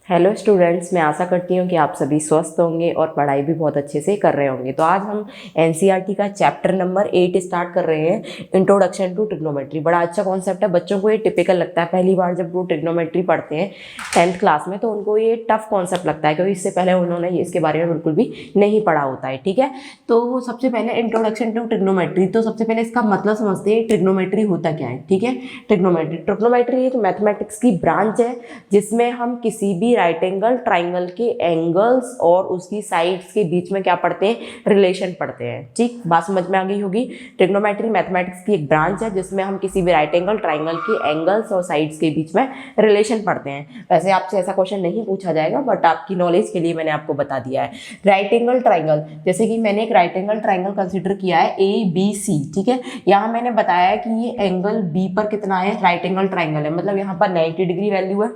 Hello students, मैं आशा करती हूँ कि आप सभी स्वस्थ होंगे और पढ़ाई भी बहुत अच्छे से कर रहे होंगे। तो आज हम एनसीईआरटी का चैप्टर नंबर 8 स्टार्ट कर रहे हैं, इंट्रोडक्शन टू ट्रिग्नोमेट्री। बड़ा अच्छा कॉन्सेप्ट है, बच्चों को ये टिपिकल लगता है। पहली बार जब वो ट्रिग्नोमेट्री पढ़ते हैं 10th क्लास में तो उनको ये टफ कॉन्सेप्ट लगता है, क्योंकि इससे पहले उन्होंने इसके बारे में बिल्कुल भी नहीं पढ़ा होता है। ठीक है, तो सबसे पहले इंट्रोडक्शन टू ट्रिग्नोमेट्री। तो सबसे पहले इसका मतलब समझते हैं, ट्रिग्नोमेट्री होता क्या है। ठीक है, ट्रिग्नोमेट्री एक मैथमेटिक्स की ब्रांच है जिसमें हम किसी भी राइट एंगल ट्राइंगल के एंगल्स और उसकी साइड्स के बीच में क्या पढ़ते हैं, रिलेशन पढ़ते हैं। ठीक, बात समझ में आ गई होगी। ट्रिग्नोमेट्री मैथमेटिक्स की एक ब्रांच है जिसमें हम किसी भी राइट एंगल ट्राइंगल के एंगल्स और साइड्स के बीच में रिलेशन पढ़ते हैं। वैसे आपसे ऐसा क्वेश्चन नहीं पूछा जाएगा, बट आपकी नॉलेज के लिए मैंने आपको बता दिया है। राइट एंगल ट्राइंगल, जैसे कि मैंने एक राइट एंगल ट्राइंगल कंसिडर किया है ABC। ठीक है, यहाँ मैंने बताया कि ये एंगल B पर कितना है, राइट एंगल ट्राइंगल है, मतलब यहाँ पर 90 डिग्री वैल्यू है।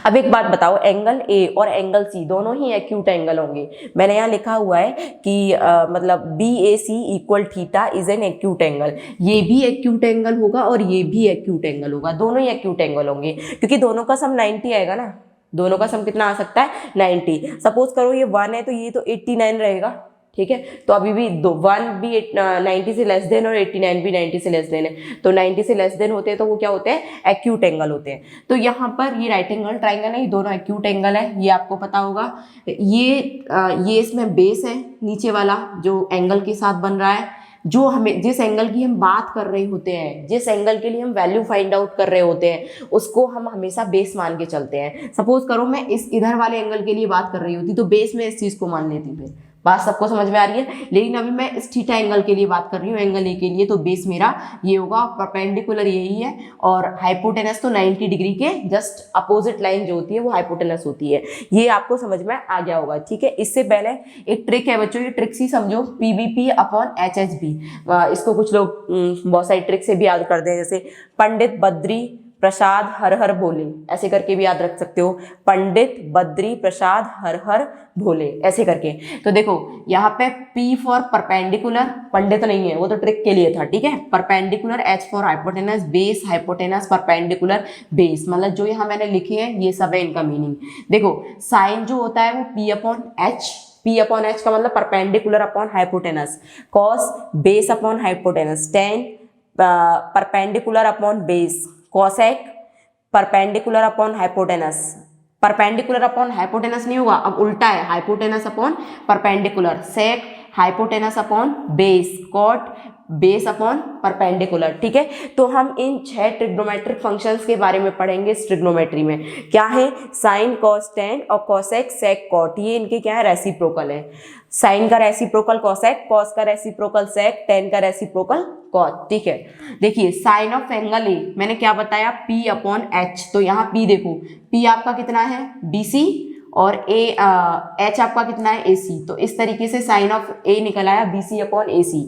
अब एक बात बताओ, एंगल A और एंगल C दोनों ही एक्यूट एंगल होंगे। मैंने यहाँ लिखा हुआ है कि मतलब BAC equal theta is an acute angle. ये भी एक्यूट एंगल होगा और ये भी एक्यूट एंगल होगा, दोनों ही एक्यूट एंगल होंगे, क्योंकि दोनों का सम 90 आएगा ना। दोनों का सम कितना आ सकता है, 90। सपोज करो ये 1 है तो ये तो 89 रहेगा। ठीक है, तो अभी भी 1 भी 90 से लेस देन और 89 भी 90 से लेस देन है, तो 90 से लेस देन होते हैं तो वो क्या होते हैं, एक्यूट एंगल होते हैं। तो यहाँ पर ये राइट एंगल ट्राइंगल है, ये दोनों एक्यूट एंगल है, ये आपको पता होगा। ये इसमें बेस है, नीचे वाला जो एंगल के साथ बन रहा है, जो हमें जिस एंगल की हम बात कर रहे होते हैं, जिस एंगल के लिए हम वैल्यू फाइंड आउट कर रहे होते हैं, उसको हम हमेशा बेस मान के चलते हैं। सपोज करो मैं इस इधर वाले एंगल के लिए बात कर रही होती तो बेस में इस चीज को मान लेती। फिर बात सबको समझ में आ रही है। लेकिन अभी मैं इस थीटा एंगल के लिए बात कर रही हूँ, एंगल ए के लिए, तो बेस मेरा ये होगा, परपेंडिकुलर यही है, और हाइपोटेनस तो 90 डिग्री के जस्ट अपोजिट लाइन जो होती है वो हाइपोटेनस होती है। ये आपको समझ में आ गया होगा। ठीक है, इससे पहले एक ट्रिक है बच्चों, ये ट्रिक ही समझो, PVP अपॉन HHB। इसको कुछ लोग बहुत सारी ट्रिक से भी याद करते हैं, जैसे पंडित बद्री प्रसाद हर हर भोले, ऐसे करके भी याद रख सकते हो। पंडित बद्री प्रसाद हर हर भोले, ऐसे करके। तो देखो यहाँ पे P फॉर परपेंडिकुलर, पंडित नहीं है वो तो ट्रिक के लिए था। ठीक है, perpendicular, H for hypotenuse, base hypotenuse perpendicular base, मतलब जो यहाँ मैंने लिखे हैं ये सब है इनका मीनिंग। देखो साइन जो होता है वो P upon H, P upon H का मतलब perpendicular upon hypotenuse, cos base upon hypotenuse, tan perpendicular upon base, cosec perpendicular upon hypotenuse. Perpendicular upon hypotenuse नहीं होगा, अब उल्टा है, hypotenuse upon perpendicular, sec hypotenuse upon base, cot base upon perpendicular. ठीक है, तो हम इन 6 ट्रिग्नोमेट्रिक फंक्शंस के बारे में पढ़ेंगे इस ट्रिग्नोमेट्री में। क्या है, साइन कॉस टेन और कॉसेक सेक कॉट, ये इनके क्या है, रेसिप्रोकल है। साइन का रेसिप्रोकल कॉसेक, कॉस का रेसिप्रोकल सेक, टेन का रेसिप्रोकल कॉट। ठीक है, देखिए साइन ऑफ एंगल ए मैंने क्या बताया, P अपॉन H। तो यहाँ P देखो, P आपका कितना है BC और H आपका कितना है AC। तो इस तरीके से साइन ऑफ A निकल आया BC upon AC।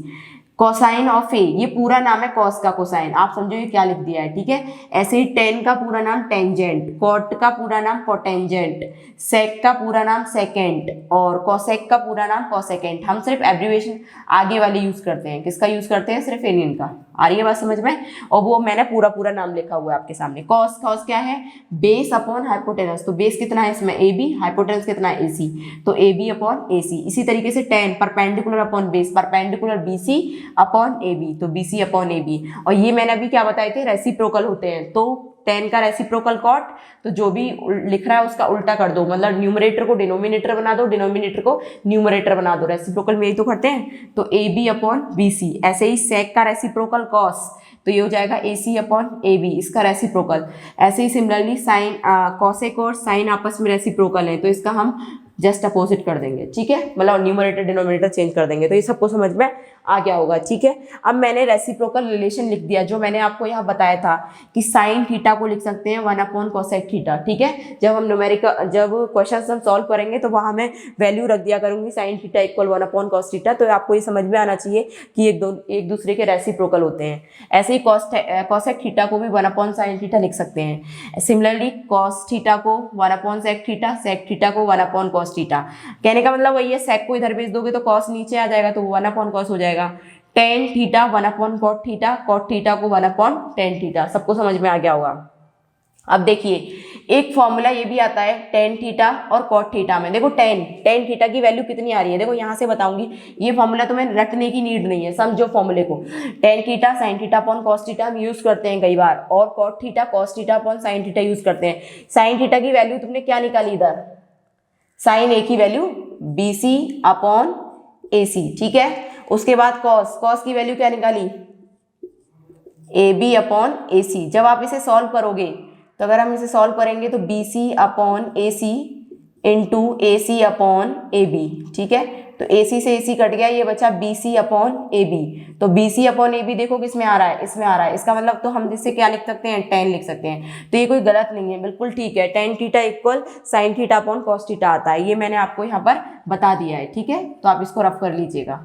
Cosine of A, ये पूरा नाम है कॉस का कोसाइन, आप समझो ये क्या लिख दिया है। ठीक है, ऐसे ही टेन का पूरा नाम टेंजेंट, कॉट का पूरा नाम कोटेंजेंट, सेक का पूरा नाम सेकेंट और कोसेक का पूरा नाम कोसेकेंट। हम सिर्फ एब्रीविएशन आगे वाले यूज करते हैं, किसका यूज करते हैं, सिर्फ एलियन का। आ रही है बात समझ में, और वो मैंने पूरा नाम लिखा हुआ है आपके सामने। कॉस, कॉस क्या है, बेस अपॉन हाइपोटेनस, तो बेस कितना है इसमें AB, हाइपोटेनस कितना है AC, तो AB अपॉन AC। इसी तरीके से ten perpendicular upon base, perpendicular BC upon AB, तो BC अपॉन AB। और ये मैंने अभी क्या बताए थे, रेसिप्रोकल होते हैं, तो टेन का रेसिप्रोकल कॉट, तो जो भी लिख रहा है उसका उल्टा कर दो, मतलब न्यूमरेटर को डिनोमिनेटर बना दो, डिनोमिनेटर को न्यूमरेटर बना दो। रेसिप्रोकल में यही तो करते हैं, तो AB अपॉन BC। ऐसे ही सेक का रेसिप्रोकल कॉस, तो ये हो जाएगा AC अपॉन AB, इसका रेसिप्रोकल। ऐसे ही सिमिलरली साइन, कॉसेक और साइन आपस में रेसिप्रोकल है, तो इसका हम जस्ट अपोजिट कर देंगे। ठीक है, मतलब न्यूमरेटर डिनोमिनेटर चेंज कर देंगे, तो ये सबको समझ में आ गया होगा। ठीक है, अब मैंने रेसिप्रोकल रिलेशन लिख दिया, जो मैंने आपको यहाँ बताया था कि साइन थीटा को लिख सकते हैं 1 अपॉन कोसेक थीटा। ठीक है, जब हम न्यूमेरिकल, जब क्वेश्चन हम सॉल्व करेंगे तो वहाँ मैं वैल्यू रख दिया करूंगी sine theta equal 1 upon cos theta. तो आपको ये समझ में आना चाहिए कि एक दूसरे के रेसिप्रोकल होते हैं। ऐसे ही कॉसेक थीटा को भी 1 अपॉन साइन थीटा लिख सकते हैं। सिमिलरली कॉस थीटा को 1 अपॉन सेक थीटा को 1 अपॉन कॉस थीटा। कहने का मतलब वही है, सेक को इधर भेज दोगे तो कॉस नीचे आ जाएगा, तो 1 अपॉन कॉस हो जाएगा। Tan theta 1 upon cot theta को 1 अपॉन टेन थीटा। सबको समझ में आ गया होगा। अब देखिए एक फॉर्मूला ये भी आता है टेन थीटा और कॉट थीटा में। देखो टेन थीटा की वैल्यू कितनी आ रही है, देखो यहाँ से बताऊंगी, ये फॉर्मूला तुम्हें रटने की नीड नहीं है, समझो फॉर्मूले को। Tan theta sine theta upon cos theta हम यूज करते हैं कई बार, और cot theta cos theta upon sine theta use करते हैं। साइन थीटा की वैल्यू तुमने क्या निकाली इधर, साइन ए की वैल्यू BC अपॉन AC, ठीक है। उसके बाद कॉस की वैल्यू क्या निकाली, AB अपॉन AC। जब आप इसे सॉल्व करोगे तो अगर हम इसे सॉल्व करेंगे तो BC upon AC into AC upon AB, ठीक है। तो AC से AC कट गया, ये बचा BC अपॉन AB। तो BC अपॉन AB देखो किस में आ रहा है, इसमें आ रहा है। इसका मतलब तो हम जिससे क्या लिख सकते हैं, tan लिख सकते हैं। तो ये कोई गलत नहीं है, बिल्कुल ठीक है। tan theta equal sine theta upon cos theta आता है, ये मैंने आपको यहाँ पर बता दिया है, ठीक है। तो आप इसको रफ कर लीजिएगा।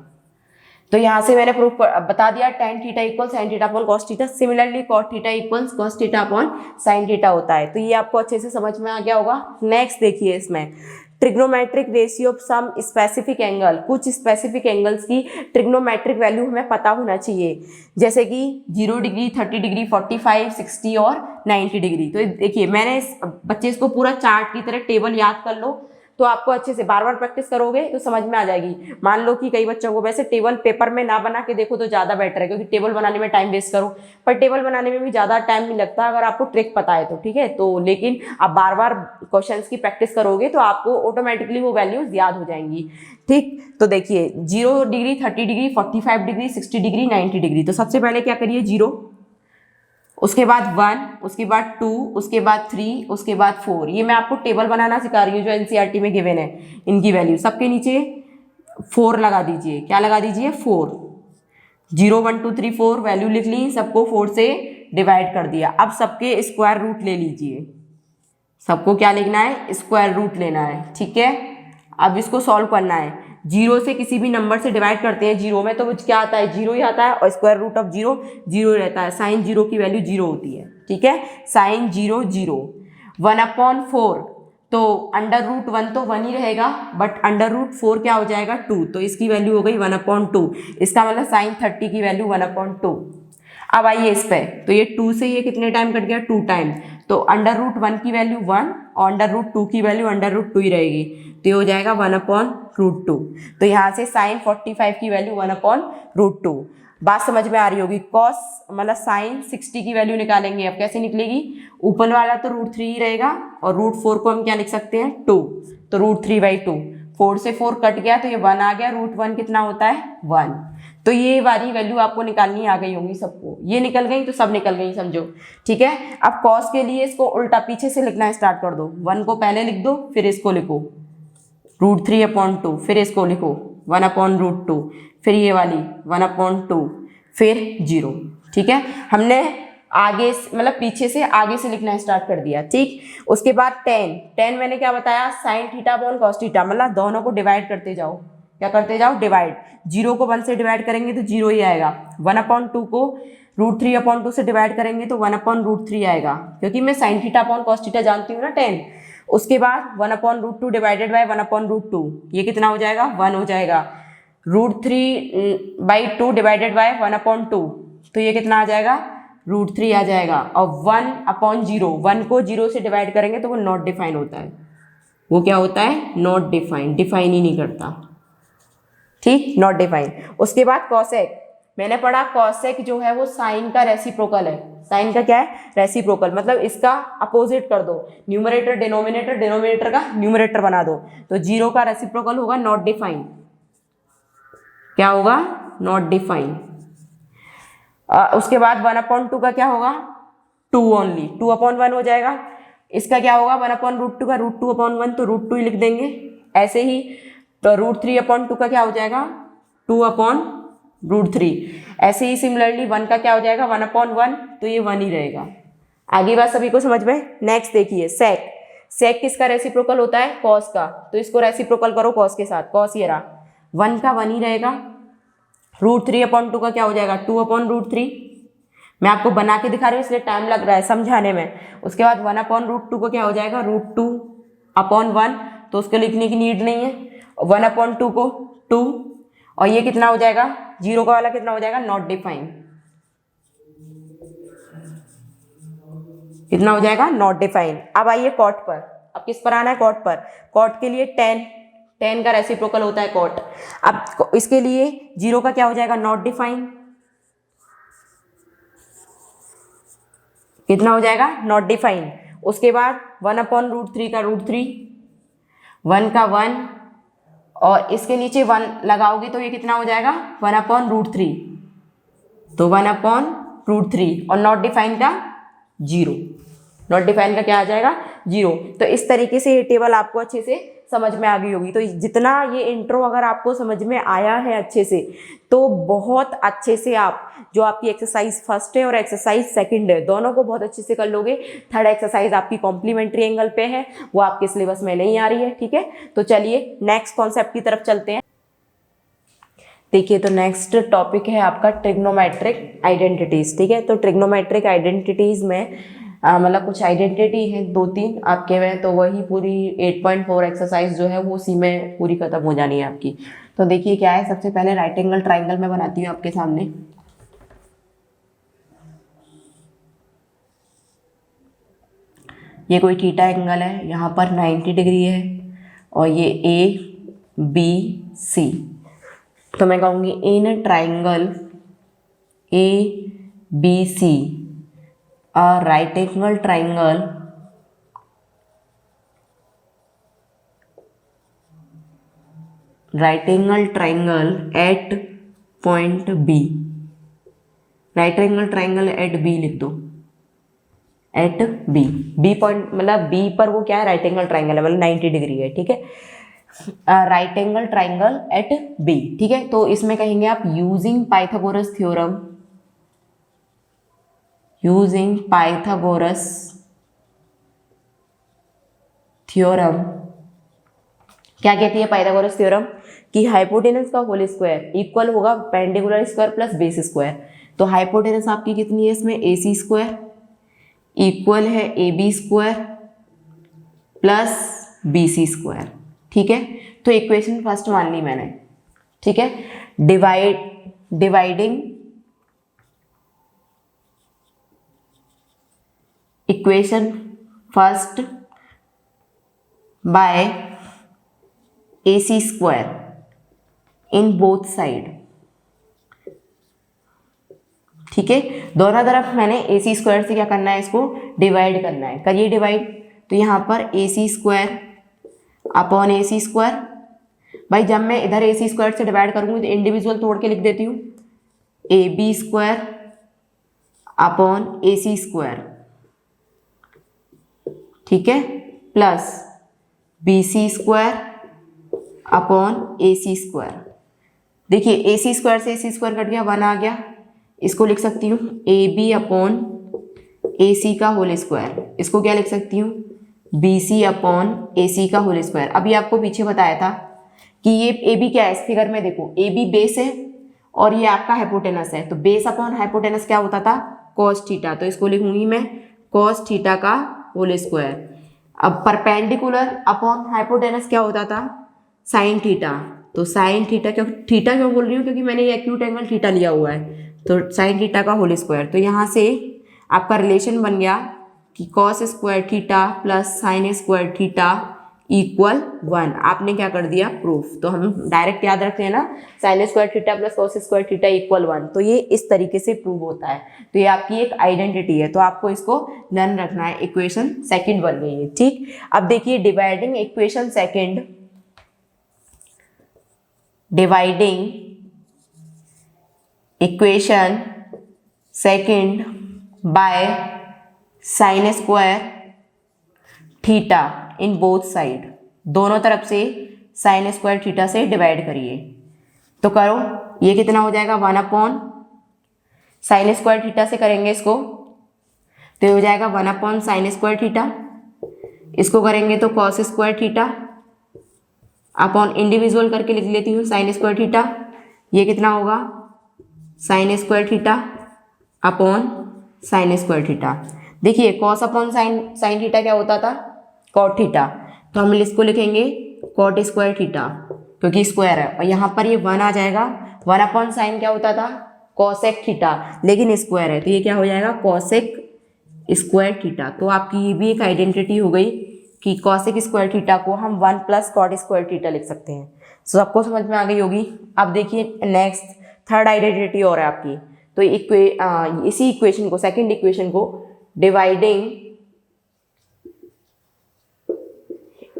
तो यहाँ से मैंने प्रूफ बता दिया tan theta equal sine theta upon cos theta. Similarly cot theta equal cos theta upon sine theta होता है। तो ये आपको अच्छे से समझ में आ गया होगा। नेक्स्ट देखिए, इसमें trigonometric ratio of some specific angle, कुछ स्पेसिफिक एंगल्स की ट्रिग्नोमेट्रिक वैल्यू हमें पता होना चाहिए, जैसे कि 0 डिग्री, 30 डिग्री, 45, 60 और 90 डिग्री। तो देखिए मैंने बच्चे इसको पूरा चार्ट की तरह टेबल याद कर लो, तो आपको अच्छे से बार बार प्रैक्टिस करोगे तो समझ में आ जाएगी। मान लो कि कई बच्चों को, वैसे टेबल पेपर में ना बना के देखो तो ज़्यादा बेटर है, क्योंकि टेबल बनाने में टाइम वेस्ट करो, पर टेबल बनाने में भी ज़्यादा टाइम नहीं लगता अगर आपको ट्रिक पता है तो, ठीक है। तो लेकिन आप बार बार क्वेश्चंस की प्रैक्टिस करोगे तो आपको ऑटोमेटिकली वो वैल्यूज याद हो जाएंगी, ठीक। तो देखिए 0 degree, 30 degree, 45 degree, 60 degree, 90 degree. तो सबसे पहले क्या करिए, 0, उसके बाद 1, उसके बाद 2, उसके बाद 3, उसके बाद 4। ये मैं आपको टेबल बनाना सिखा रही हूँ जो एनसीईआरटी में गिवन है, इनकी वैल्यू सबके नीचे 4 लगा दीजिए। क्या लगा दीजिए, 4। 0 1 2 3 4 वैल्यू लिख ली, सबको 4 से डिवाइड कर दिया। अब सबके स्क्वायर रूट ले लीजिए, सबको क्या लिखना है, स्क्वायर रूट लेना है, ठीक है। अब इसको सॉल्व करना है। 0 से किसी भी नंबर से डिवाइड करते हैं 0 में तो वो क्या आता है, 0 ही आता है, और स्क्वायर रूट ऑफ 0 0 रहता है। साइन 0 की वैल्यू 0 होती है, ठीक है। साइन 0 0। 1/4, तो अंडर रूट 1 तो 1 ही रहेगा, बट अंडर रूट 4 क्या हो जाएगा, 2। तो इसकी वैल्यू हो गई 1/2। इसका मतलब साइन 30 की वैल्यू 1/2। अब आइए इस पे, तो ये 2 से ये कितने टाइम कट गया, 2 टाइम। तो अंडर रूट 1 की वैल्यू 1 और अंडर रूट 2 की वैल्यू अंडर रूट 2 ही रहेगी, तो ये हो जाएगा 1/√2। तो यहाँ से साइन 45 की वैल्यू 1/√2। बात समझ में आ रही होगी। कॉस मतलब साइन 60 की वैल्यू निकालेंगे, अब कैसे निकलेगी, ऊपर वाला तो √3 ही रहेगा और √4 को हम क्या लिख सकते हैं, 2। तो √3/2, 4 से 4 कट गया तो ये 1 आ गया, √1 कितना होता है, 1। तो ये वाली वैल्यू आपको निकालनी आ गई होंगी सबको, ये निकल गई तो सब निकल गई समझो, ठीक है। अब कॉस के लिए इसको उल्टा पीछे से लिखना स्टार्ट कर दो। 1 को पहले लिख दो, फिर इसको लिखो √3/2, फिर इसको लिखो 1/√2, फिर ये वाली 1/2, फिर 0, ठीक है। हमने आगे मतलब पीछे से आगे से लिखना स्टार्ट कर दिया, ठीक। उसके बाद टेन मैंने क्या बताया, sign theta upon cos theta, मतलब दोनों को डिवाइड करते जाओ। क्या करते जाओ, डिवाइड। 0 को 1 से डिवाइड करेंगे तो 0 ही आएगा। 1/2 को √3/2 से डिवाइड करेंगे तो 1/√3 आएगा, क्योंकि मैं sign theta upon cos theta जानती हूँ ना 10। उसके बाद 1/√2 डिवाइडेड बाय 1/√2, ये कितना हो जाएगा, 1 हो जाएगा। √3/2 डिवाइडेड बाय 1/2, तो ये कितना आ जाएगा, √3 आ जाएगा। और 1/0, 1 को 0 से डिवाइड करेंगे तो वो नॉट डिफाइन होता है। वो क्या होता है, नॉट डिफाइन, डिफाइन ही नहीं करता, ठीक, नॉट डिफाइन। उसके बाद कॉसेक, मैंने पढ़ा कॉसेक जो है वो साइन का रेसिप्रोकल है। साइन का क्या है, रेसिप्रोकल, मतलब इसका अपोजिट कर दो, न्यूमरेटर डिनोमिनेटर, डिनोमिनेटर का न्यूमरेटर बना दो। तो 0 का रेसिप्रोकल होगा नॉट डिफाइन। क्या होगा, नॉट डिफाइन। उसके बाद 1/2 का क्या होगा, 2 ओनली, 2/1 हो जाएगा। इसका क्या होगा, 1/√2 का √2/1, तो √2 ही लिख देंगे। ऐसे ही तो √3/2 का क्या हो जाएगा, 2/√3। ऐसे ही सिमिलरली 1 का क्या हो जाएगा, 1/1, तो ये 1 ही रहेगा। आगे बात सभी को समझ में। नेक्स्ट देखिए सेक। सेक किसका रेसिप्रोकल होता है, कॉस का। तो इसको रेसिप्रोकल करो कॉस के साथ, कॉस ये रहा, 1 का 1 ही रहेगा। √3/2 का क्या हो जाएगा, 2/√3। मैं आपको बना के दिखा रही हूँ इसलिए टाइम लग रहा है समझाने में। उसके बाद 1/√2 को क्या हो जाएगा, √2/1, तो उसको लिखने की नीड नहीं है। 1/2 को 2, और ये कितना हो जाएगा, 0 का वाला कितना हो जाएगा, नॉट डिफाइन। कितना हो जाएगा, नॉट डिफाइन। अब आइए कॉट पर, अब किस पर आना है, कॉट पर। कॉट के लिए टेन का रेसिप्रोकल होता है कॉट। अब इसके लिए 0 का क्या हो जाएगा, नॉट डिफाइन। कितना हो जाएगा, नॉट डिफाइन। उसके बाद 1/√3 का √3, 1 का 1, और इसके नीचे 1 लगाओगे तो ये कितना हो जाएगा, 1/√3, तो 1/√3, और नॉट डिफाइन का 0, नॉट डिफाइन का क्या आ जाएगा, 0। तो इस तरीके से ये टेबल आपको अच्छे से समझ में आ गई होगी। तो जितना ये इंट्रो अगर आपको समझ में आया है अच्छे से, तो बहुत अच्छे से आप जो आपकी एक्सरसाइज फर्स्ट है और एक्सरसाइज सेकंड है, दोनों को बहुत अच्छे से कर लोगे। थर्ड एक्सरसाइज आपकी कॉम्प्लीमेंट्री एंगल पे है, वो आपके सिलेबस में नहीं आ रही है, ठीक है। तो चलिए नेक्स्ट कॉन्सेप्ट की तरफ चलते हैं। देखिए, तो नेक्स्ट टॉपिक है आपका ट्रिग्नोमेट्रिक आइडेंटिटीज, ठीक है। तो ट्रिग्नोमेट्रिक आइडेंटिटीज में मतलब कुछ आइडेंटिटी है 2-3 आपके में, तो वही पूरी 8.4 एक्सरसाइज जो है वो उसी में पूरी खत्म हो जानी है आपकी। तो देखिए क्या है, सबसे पहले राइट एंगल ट्राइंगल में बनाती हूँ आपके सामने। ये कोई थीटा एंगल है, यहाँ पर 90 डिग्री है, और ये ABC। तो मैं कहूँगी in triangle ABC a right angle triangle at point B, right angle triangle at B लिख दो, एट B पॉइंट मतलब B पर वो क्या है, राइट एंगल ट्राइंगल है, मतलब 90 डिग्री है, ठीक है। Right angle triangle at B, ठीक है। तो इसमें कहेंगे आप using Pythagoras theorem, using Pythagoras theorem. क्या कहती है पाइथागोरस थ्योरम, कि हाइपोटेनस का होल स्क्वायर इक्वल होगा perpendicular square plus base square. तो हाइपोटेनस आपकी कितनी है इसमें, AC स्क्वायर इक्वल है AB square plus BC square, ठीक है। तो इक्वेशन फर्स्ट मान ली मैंने, ठीक है। Dividing equation first by AC square in both side, ठीक है। दोनों तरफ मैंने AC स्क्वायर से क्या करना है, इसको डिवाइड करना है। करिए डिवाइड, तो यहाँ पर AC square upon AC square. भाई जब मैं इधर AC स्क्वायर से डिवाइड करूँगी तो इंडिविजुअल तोड़ के लिख देती हूँ, AB square upon AC square, ठीक है, plus BC square upon AC square. देखिए AC स्क्वायर से AC स्क्वायर कट गया, 1 आ गया, इसको लिख सकती हूँ AB अपॉन AC का होल स्क्वायर। इसको क्या लिख सकती हूँ, BC अपॉन AC का होल स्क्वायर। अभी आपको पीछे बताया था कि ये AB क्या है, इस फिगर में देखो AB बेस है और ये आपका हाइपोटेनस है, तो बेस अपॉन हाइपोटेनस क्या होता था, कॉस थीटा। तो इसको लिखूंगी मैं कॉस थीटा का होल स्क्वायर। अब परपेंडिकुलर अपॉन हाइपोटेनस क्या होता था, साइन थीटा। तो साइन थीटा क्यों बोल रही हूँ, क्योंकि मैंने ये एक्यूट एंगल थीटा लिया हुआ है, तो साइन थीटा का होल स्क्वायर। तो यहाँ से आपका रिलेशन बन गया कि cos square theta plus sign square theta equal 1। आपने क्या कर दिया, प्रूफ। तो हम डायरेक्ट याद रखते हैं ना, sign square theta plus cos square theta equal 1। तो ये इस तरीके से प्रूव होता है। तो ये आपकी एक आइडेंटिटी है, तो आपको इसको लर्न रखना है। इक्वेशन सेकंड बन गई है, ठीक। अब देखिए dividing equation second, dividing equation second by sine square theta in both side, दोनों तरफ से साइन स्क्वायर थीटा से डिवाइड करिए। तो करो, ये कितना हो जाएगा, 1 अपॉन साइन स्क्वायर थीटा से करेंगे इसको, तो ये हो जाएगा 1 अपॉन साइन स्क्वायर थीटा। इसको करेंगे तो cos square theta upon individual करके लिख लेती हूँ साइन स्क्वायर थीटा। ये कितना होगा, sign square theta upon sign square theta. देखिए कॉस अपॉन साइन थीटा क्या होता था, कॉट थीटा। तो हम इसको लिखेंगे कॉट स्क्वायर थीटा, क्योंकि स्क्वायर है, और यहाँ पर ये 1 आ जाएगा। 1 अपॉन साइन क्या होता था, कॉसेक थीटा, लेकिन स्क्वायर है, तो ये क्या हो जाएगा, कॉसेक स्क्वायर थीटा। तो आपकी ये भी एक आइडेंटिटी हो गई कि कॉसेक स्क्वायर थीटा को हम 1 प्लस कॉट स्क्वायर थीटा लिख सकते हैं। सो सबको समझ में आ गई होगी। अब देखिए नेक्स्ट थर्ड आइडेंटिटी और है आपकी। तो इसी इक्वेशन को, सेकंड इक्वेशन को dividing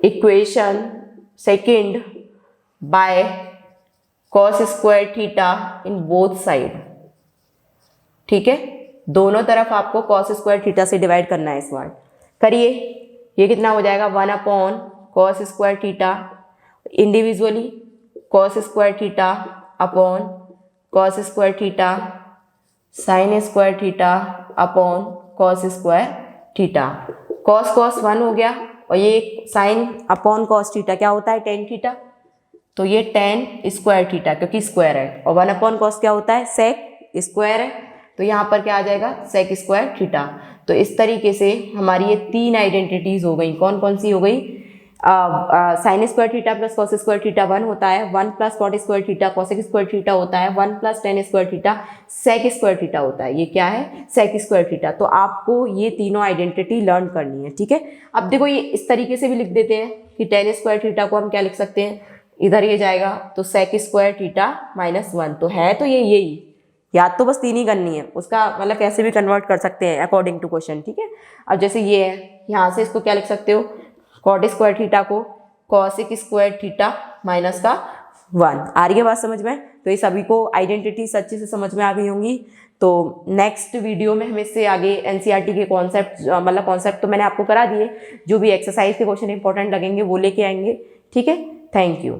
equation second by cos square theta in both side. ठीक है, दोनों तरफ आपको कॉस स्क्वायर थीटा से डिवाइड करना है इस बार। करिए, ये कितना हो जाएगा 1 upon cos square theta, individually cos square theta upon cos square theta sine square theta upon cos square theta. Cos cos 1 हो गया और ये साइन अपॉन कॉस थीटा क्या होता है, टेन थीटा। तो ये टेन स्क्वायर थीटा क्योंकि स्क्वायर है, और 1 अपॉन कॉस क्या होता है, सेक स्क्वायर है। तो यहाँ पर क्या आ जाएगा, सेक स्क्वायर थीटा। तो इस तरीके से हमारी ये 3 आइडेंटिटीज हो गई। कौन कौन सी हो गई, sine square theta plus cos square theta 1 होता है, 1 plus cot square theta cosec square theta होता है, 1 plus tan square theta sec square theta होता है। ये क्या है, सेक स्क्वायर थीटा। तो आपको ये तीनों आइडेंटिटी लर्न करनी है। ठीक है, अब देखो ये इस तरीके से भी लिख देते हैं कि टेन स्क्वायर थीटा को हम क्या लिख सकते हैं, इधर ये जाएगा तो सेक स्क्वायर थीटा -1। तो है तो ये यही, याद तो बस 3 ही करनी है, उसका मतलब कैसे भी कन्वर्ट कर सकते हैं अकॉर्डिंग टू क्वेश्चन। ठीक है, अब जैसे ये है, यहाँ से इसको क्या लिख सकते हो, कॉट स्क्वायर थीटा को कॉसेक स्क्वायर थीटा -1 आ रही है बात समझ में। तो ये सभी को आइडेंटिटीज अच्छे से समझ में आ गई होंगी। तो नेक्स्ट वीडियो में हम इससे आगे एनसीईआरटी के कॉन्सेप्ट, मतलब कॉन्सेप्ट तो मैंने आपको करा दिए, जो भी एक्सरसाइज के क्वेश्चन इंपॉर्टेंट लगेंगे वो लेके आएंगे। ठीक है, थैंक यू।